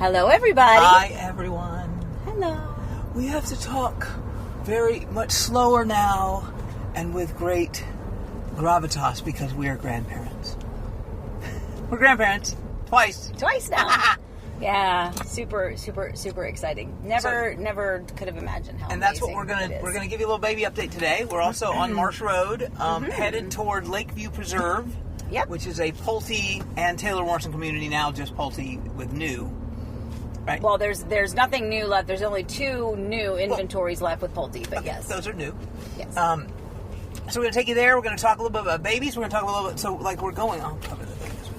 Hello, everybody. Hi, everyone. Hello. We have to talk very much slower now and with great gravitas because we are grandparents. We're grandparents. Twice now. Yeah, super exciting. Never could have imagined how. And that's what we're gonna give you a little baby update today. We're also on Marsh Road, headed toward Lakeview Preserve, which is a Pulte and Taylor Morrison community now, just Pulte with new. Right. Well, there's nothing new left. There's only 2 new inventories left with Pulte, but yes, those are new. Yes. So we're gonna take you there. We're gonna talk a little bit about babies. We're gonna talk a little bit. So we're going. I'll cover the babies.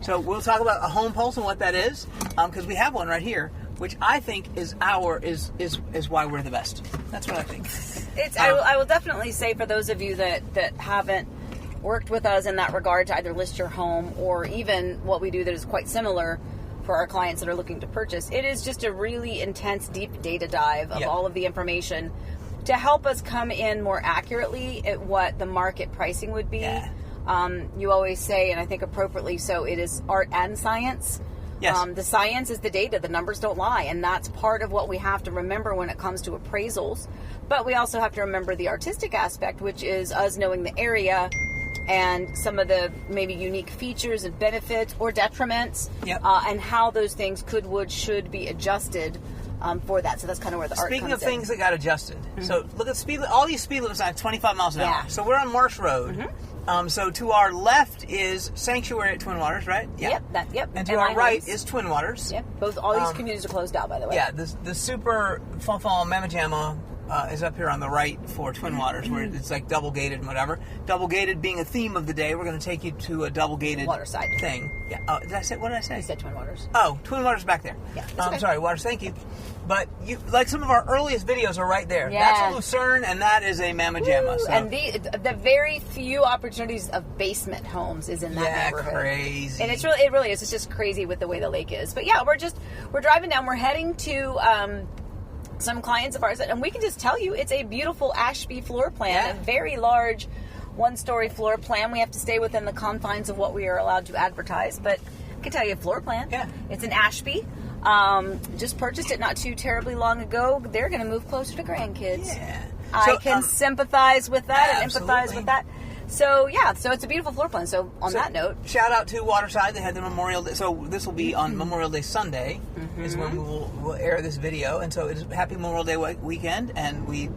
So we'll talk about a home pulse and what that is, because we have one right here, which I think is why we're the best. That's what I think. I will definitely say for those of you that haven't worked with us in that regard to either list your home or even what we do that is quite similar for our clients that are looking to purchase, it is just a really intense, deep data dive of all of the information to help us come in more accurately at what the market pricing would be. Yeah. You always say, and I think appropriately so, it is art and science. Yes. The science is the data. The numbers don't lie. And that's part of what we have to remember when it comes to appraisals. But we also have to remember the artistic aspect, which is us knowing the area and some of the maybe unique features and benefits or detriments, and how those things should be adjusted for that. So that's kind of where the art comes in. Speaking of things that got adjusted, so look at speed. All these speed limits are 25 miles an hour. So we're on Marsh Road. So to our left is Sanctuary at Twin Waters, right? Yeah. Yep. And to our right is Twin Waters. Yep. All these communities are closed out, by the way. Yeah. The super Fanfan Mamma Jamma is up here on the right for Twin Waters, where it's like double gated and whatever. Double gated being a theme of the day, we're going to take you to a double gated Waterside thing. Yeah. What did I say? You said Twin Waters. Oh, Twin Waters back there. Yeah. I'm sorry, Waters. Thank you. But like some of our earliest videos are right there. Yeah. That's a Lucerne, and that is a Mamma Jamma. So. And the very few opportunities of basement homes is in that neighborhood. Crazy. And it really is. It's just crazy with the way the lake is. But yeah, we're driving down. We're heading to some clients of ours, and we can just tell you it's a beautiful Ashby floor plan, a very large 1-story floor plan. We have to stay within the confines of what we are allowed to advertise, but I can tell you a floor plan. Yeah. It's an Ashby. Just purchased it not too terribly long ago. They're going to move closer to grandkids. Yeah. I can sympathize with that and absolutely. empathize with that. So it's a beautiful floor plan. So on that note, shout out to Waterside. They had the Memorial Day. So this will be on Memorial Day Sunday is when we'll air this video. And so it is Happy Memorial Day weekend, and we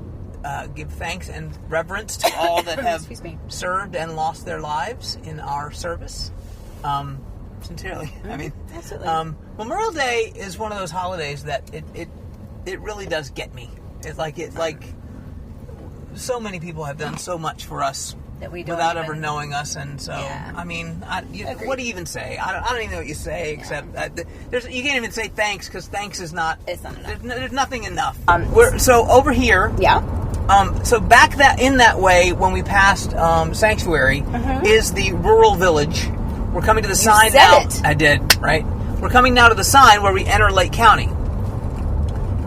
give thanks and reverence to all that have served and lost their lives in our service. Sincerely, I mean, absolutely. Memorial Day is one of those holidays that it really does get me. It's like so many people have done so much for us that we don't without ever knowing us, and so I mean, what do you even say? I don't even know what you say except you can't even say thanks because thanks is not. It's not enough. There's nothing enough. So over here, so back in that way when we passed Sanctuary is the rural village. We're coming to the sign now. I did, right? We're coming now to the sign where we enter Lake County.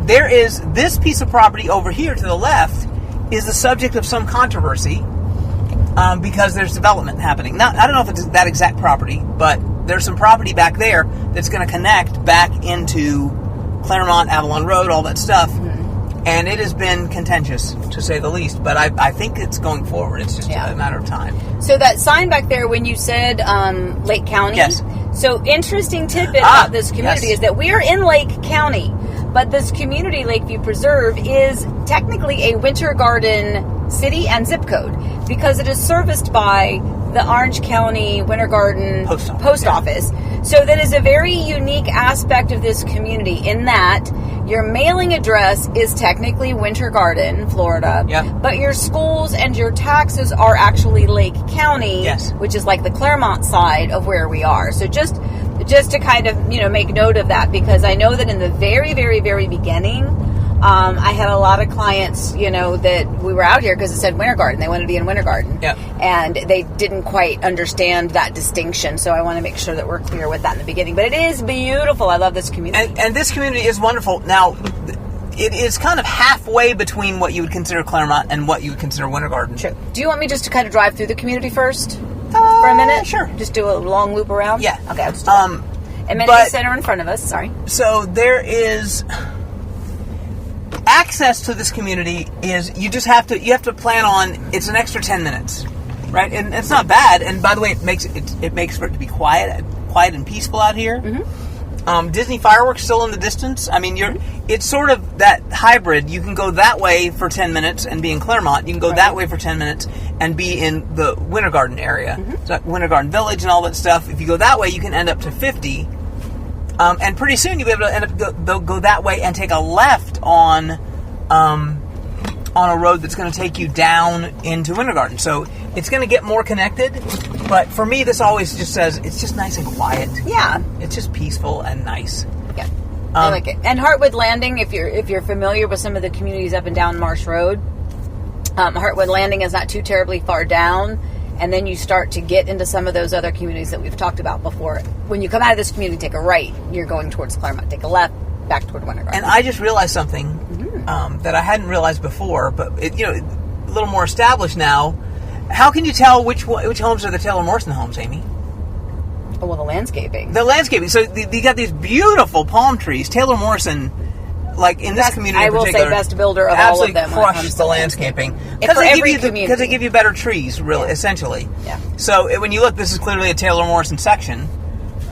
There is this piece of property over here to the left is the subject of some controversy because there's development happening. Now, I don't know if it's that exact property, but there's some property back there that's going to connect back into Clermont, Avalon Road, all that stuff. And it has been contentious, to say the least. But I think it's going forward. It's just a matter of time. So that sign back there, when you said Lake County. Yes. So interesting tidbit about this community is that we are in Lake County. But this community, Lakeview Preserve, is technically a Winter Garden city and zip code because it is serviced by the Orange County Winter Garden Post Office. So that is a very unique aspect of this community in that your mailing address is technically Winter Garden, Florida, but your schools and your taxes are actually Lake County, which is like the Clermont side of where we are. So just to kind of, make note of that, because I know that in the very, very, very beginning, I had a lot of clients, that we were out here because it said Winter Garden. They wanted to be in Winter Garden. And they didn't quite understand that distinction. So I want to make sure that we're clear with that in the beginning. But it is beautiful. I love this community. And this community is wonderful. Now, it is kind of halfway between what you would consider Clermont and what you would consider Winter Garden. True. Do you want me just to kind of drive through the community first for a minute? Sure. Just do a long loop around? Yeah. Okay, I'll just do that. Amenity center in front of us. Sorry. So there is access to this community. Is you have to plan on. It's an extra 10 minutes, right? And it's not bad. And by the way, it makes for it to be quiet and peaceful out here. Mm-hmm. Disney fireworks still in the distance. I mean, it's sort of that hybrid. You can go that way for 10 minutes and be in Clermont. You can go that way for 10 minutes and be in the Winter Garden area. Mm-hmm. So Winter Garden Village and all that stuff. If you go that way, you can end up to 50. And pretty soon you'll be able to end up go that way and take a left on a road that's going to take you down into Winter Garden. So it's going to get more connected. But for me, this always just says it's just nice and quiet. Yeah, it's just peaceful and nice. Yeah, I like it. And Heartwood Landing, if you're familiar with some of the communities up and down Marsh Road, Heartwood Landing is not too terribly far down. And then you start to get into some of those other communities that we've talked about before. When you come out of this community, take a right. You're going towards Clermont. Take a left, back toward Winter Garden. And I just realized something that I hadn't realized before, but a little more established now. How can you tell which homes are the Taylor Morrison homes, Amy? Oh, well, the landscaping. The landscaping. So you got these beautiful palm trees. Taylor Morrison, like in this community in particular, I will say best builder of all of them. Absolutely crushed the landscaping. Because they give you better trees, really, essentially. Yeah. So when you look, this is clearly a Taylor Morrison section.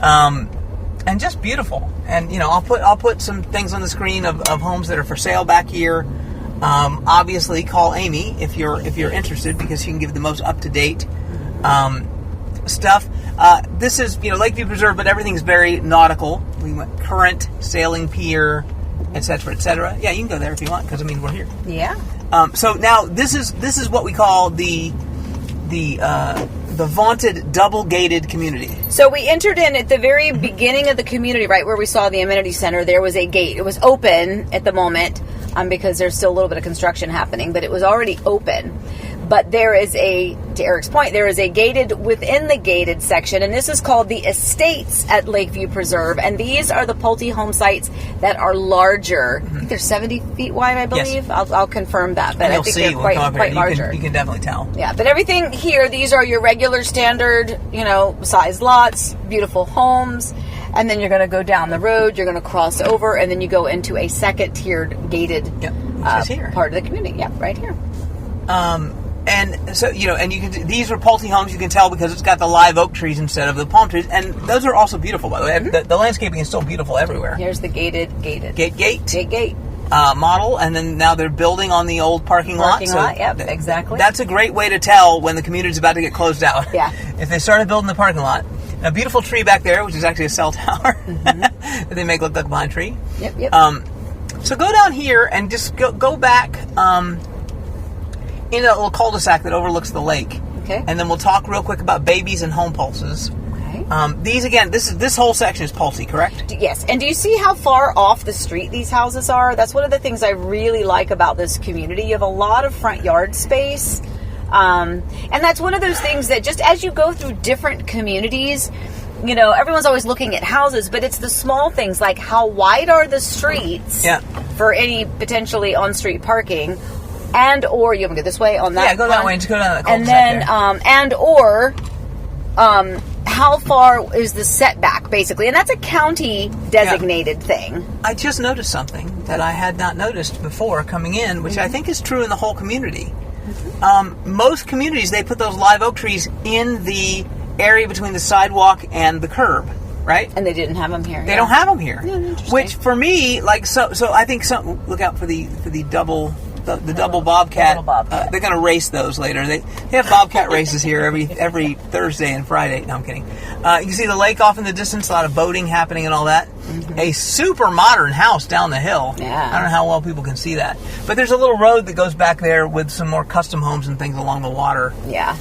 And just beautiful. And I'll put some things on the screen of homes that are for sale back here. Obviously, call Amy if you're interested, because she can give the most up to date stuff. This is Lakeview Preserve, but everything's very nautical. We went current, sailing pier, etc., etc. Yeah, you can go there if you want, because we're here. Yeah. So now this is what we call the vaunted double-gated community. So we entered in at the very beginning of the community, right where we saw the amenity center. There was a gate. It was open at the moment because there's still a little bit of construction happening, but it was already open. But there is to Eric's point, there is a gated within the gated section, and this is called the Estates at Lakeview Preserve. And these are the Pulte home sites that are larger. I think they're 70 feet wide, I believe. Yes. I'll confirm that, but I think they're quite larger. You can definitely tell. Yeah, but everything here, these are your regular standard, size lots, beautiful homes. And then you're going to go down the road, you're going to cross over, and then you go into a second tiered gated part of the community. Yeah, right here. And so, and you can, these are Pulte homes, you can tell because it's got the live oak trees instead of the palm trees. And those are also beautiful, by the way. Mm-hmm. The landscaping is still beautiful everywhere. Here's the gated. Gate. Model. And then now they're building on the old parking lot. Yep, exactly. That's a great way to tell when the community's about to get closed out. Yeah. If they started building the parking lot. A beautiful tree back there, which is actually a cell tower that they make look like a pine tree. Yep. So go down here and just go back in a little cul-de-sac that overlooks the lake. Okay. And then we'll talk real quick about babies and home pulses. Okay. These again, this whole section is Pulte, correct? Yes. And do you see how far off the street these houses are? That's one of the things I really like about this community. You have a lot of front yard space. And that's one of those things that just as you go through different communities, everyone's always looking at houses, but it's the small things like how wide are the streets for any potentially on-street parking, and or you want to go this way on that. Yeah, go that way and just go down that cul-de-sac. And then how far is the setback basically, and that's a county designated thing. I just noticed something that I had not noticed before coming in, which I think is true in the whole community. Most communities, they put those live oak trees in the area between the sidewalk and the curb, right? And they didn't have them here. They don't have them here. Yeah, which for me, so I think look out for the double double bobcat. They're going to race those later. They have bobcat races here every Thursday and Friday. No, I'm kidding. You can see the lake off in the distance. A lot of boating happening and all that. Mm-hmm. A super modern house down the hill. Yeah. I don't know how well people can see that, but there's a little road that goes back there with some more custom homes and things along the water. Yeah.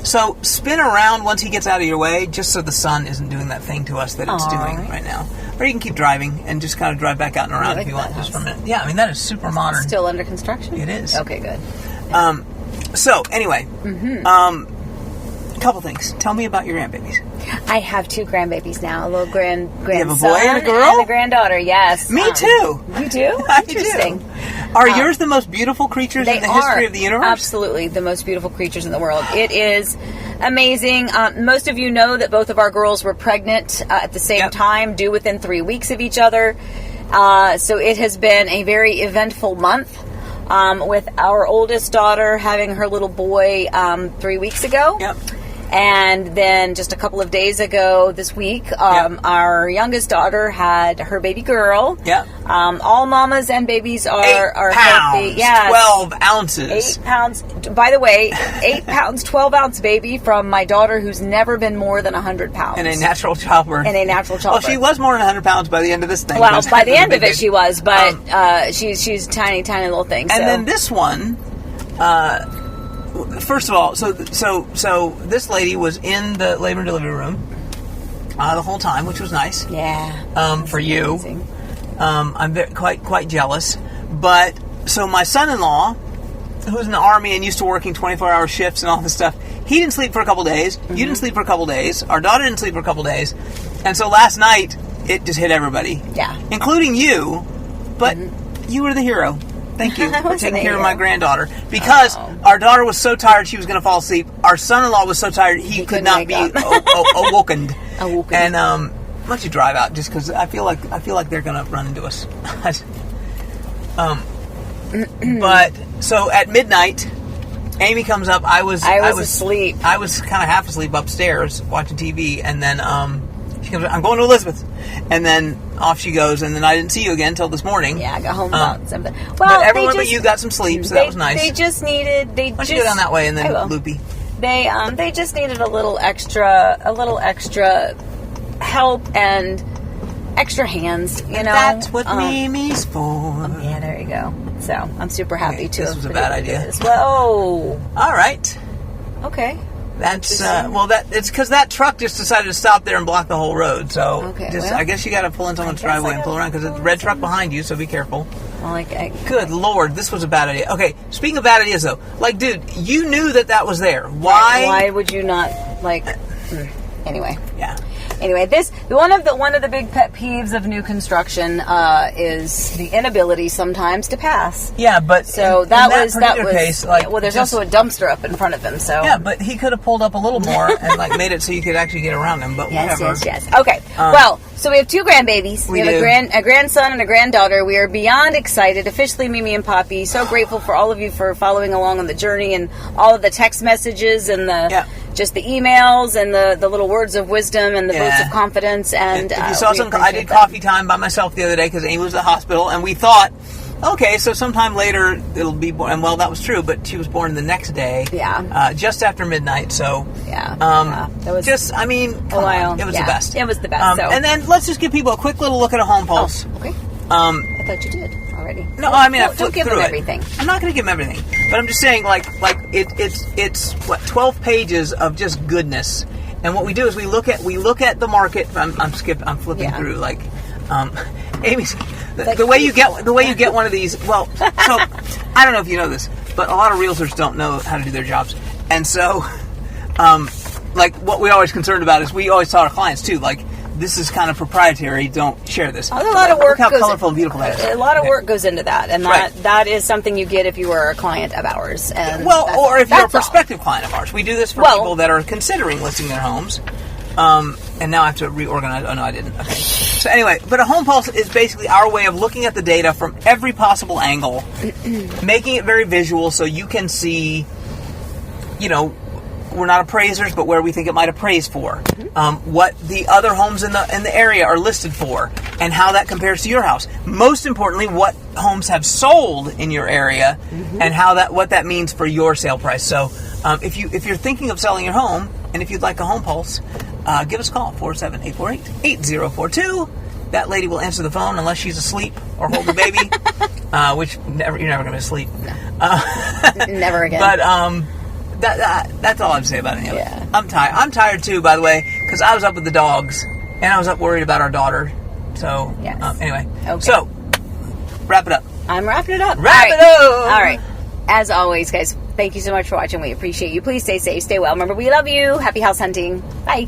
So spin around once he gets out of your way, just so the sun isn't doing that thing to us that it's doing right now. Or you can keep driving and just kind of drive back out and around if you want, just for a minute. Yeah, I mean, that is super modern. Still under construction? It is. Okay, good. Yeah. So, anyway, a couple things. Tell me about your grandbabies. I have 2 grandbabies now, a little grandson. You have a boy and a girl? And a granddaughter, yes. Me too. You do? I Interesting. do. Are yours the most beautiful creatures in the history of the universe? Absolutely, the most beautiful creatures in the world. It is amazing. Most of you know that both of our girls were pregnant at the same time, due within 3 weeks of each other. So it has been a very eventful month, with our oldest daughter having her little boy 3 weeks ago. Yep. And then just a couple of days ago this week, our youngest daughter had her baby girl. Yeah. All mamas and babies are 8 pounds, healthy. Yes. 12 ounces. 8 pounds. By the way, 8 pounds, 12 ounce baby from my daughter who's never been more than 100 pounds. In a natural childbirth. Well, she was more than 100 pounds by the end of this thing. Well, by the end of it she was, but she's tiny, tiny little thing. And then this one... First of all, so this lady was in the labor and delivery room the whole time, which was nice. Yeah. For you, amazing. I'm quite jealous. But so my son-in-law, who's in the Army and used to working 24-hour shifts and all this stuff, he didn't sleep for a couple days. Mm-hmm. You didn't sleep for a couple days. Our daughter didn't sleep for a couple days, and so last night it just hit everybody. Yeah. Including you, but you were the hero. Thank you for taking care of my granddaughter. Because our daughter was so tired she was going to fall asleep. Our son-in-law was so tired he could not be awoken. And why don't you drive out? Just because I feel like they're going to run into us. But so at midnight, Amy comes up. I was asleep. I was kind of half asleep upstairs watching TV, and then she comes. I'm going to Elizabeth, and then off she goes. And then I didn't see you again until this morning. Yeah, I got home about 7. Well, but everyone but you got some sleep, so that was nice. They just needed. Why don't you go down that way and then loopy? They just needed a little extra help and extra hands. You know, that's what Mimi's for. Yeah, there you go. So I'm super happy to. This was a bad idea. Well, all right. Okay. That's it's because that truck just decided to stop there and block the whole road. So I guess you got to pull in someone's driveway and pull around because it's a red truck behind you. So be careful. Well, good Lord, this was a bad idea. Okay, speaking of bad ideas though, like, dude, you knew that was there. Why would you not Anyway. Yeah. Anyway, one of the big pet peeves of new construction is the inability sometimes to pass. Yeah, but so in that particular case, there's also a dumpster up in front of him. So yeah, but he could have pulled up a little more and made it so you could actually get around him. But whatever. Yes. Okay. So we have 2 grandbabies. We have a grandson and a granddaughter. We are beyond excited. Officially, Mimi and Poppy. So grateful for all of you for following along on the journey and all of the text messages and just the emails and the little words of wisdom and the votes of confidence. And if you saw I did coffee time by myself the other day because Amy was at the hospital, and we thought, okay, so sometime later it'll be born. And well, that was true, but she was born the next day. Yeah. Just after midnight. So that was just, I mean, come on, it was the best. It was the best. And then let's just give people a quick little look at a home pulse. Oh, okay. I thought you did already. No, I mean, I flipped don't give through them it. everything. I'm not going to give them everything, but I'm just saying, it's what 12 pages of just goodness. And what we do is we look at the market. I'm flipping through Amy's the way you get one of these. Well, so I don't know if you know this, but a lot of realtors don't know how to do their jobs, and so what we're always concerned about is we always tell our clients too, this is kind of proprietary. Don't share this. A lot of work. Look how colorful and beautiful that is. A lot of work goes into that, and that is something you get if you are a client of ours. And or if you're a prospective client of ours. We do this for people that are considering listing their homes. And now I have to reorganize. Oh no, I didn't. Okay. So anyway, but a home pulse is basically our way of looking at the data from every possible angle, making it very visual so you can see. We're not appraisers, but where we think it might appraise for, what the other homes in the area are listed for, and how that compares to your house. Most importantly, what homes have sold in your area, and what that means for your sale price. So, if you're thinking of selling your home, and if you'd like a home pulse, give us a call 47848-8042. That lady will answer the phone unless she's asleep or holding a baby, which you're never going to be asleep. No. Never again. But that's all I have to say about any of it. I'm tired. I'm tired too, by the way, because I was up with the dogs and I was up worried about our daughter. So anyway, so wrap it up. I'm wrapping it up. Wrap it up. All right. As always, guys, thank you so much for watching. We appreciate you. Please stay safe, stay well. Remember, we love you. Happy house hunting. Bye.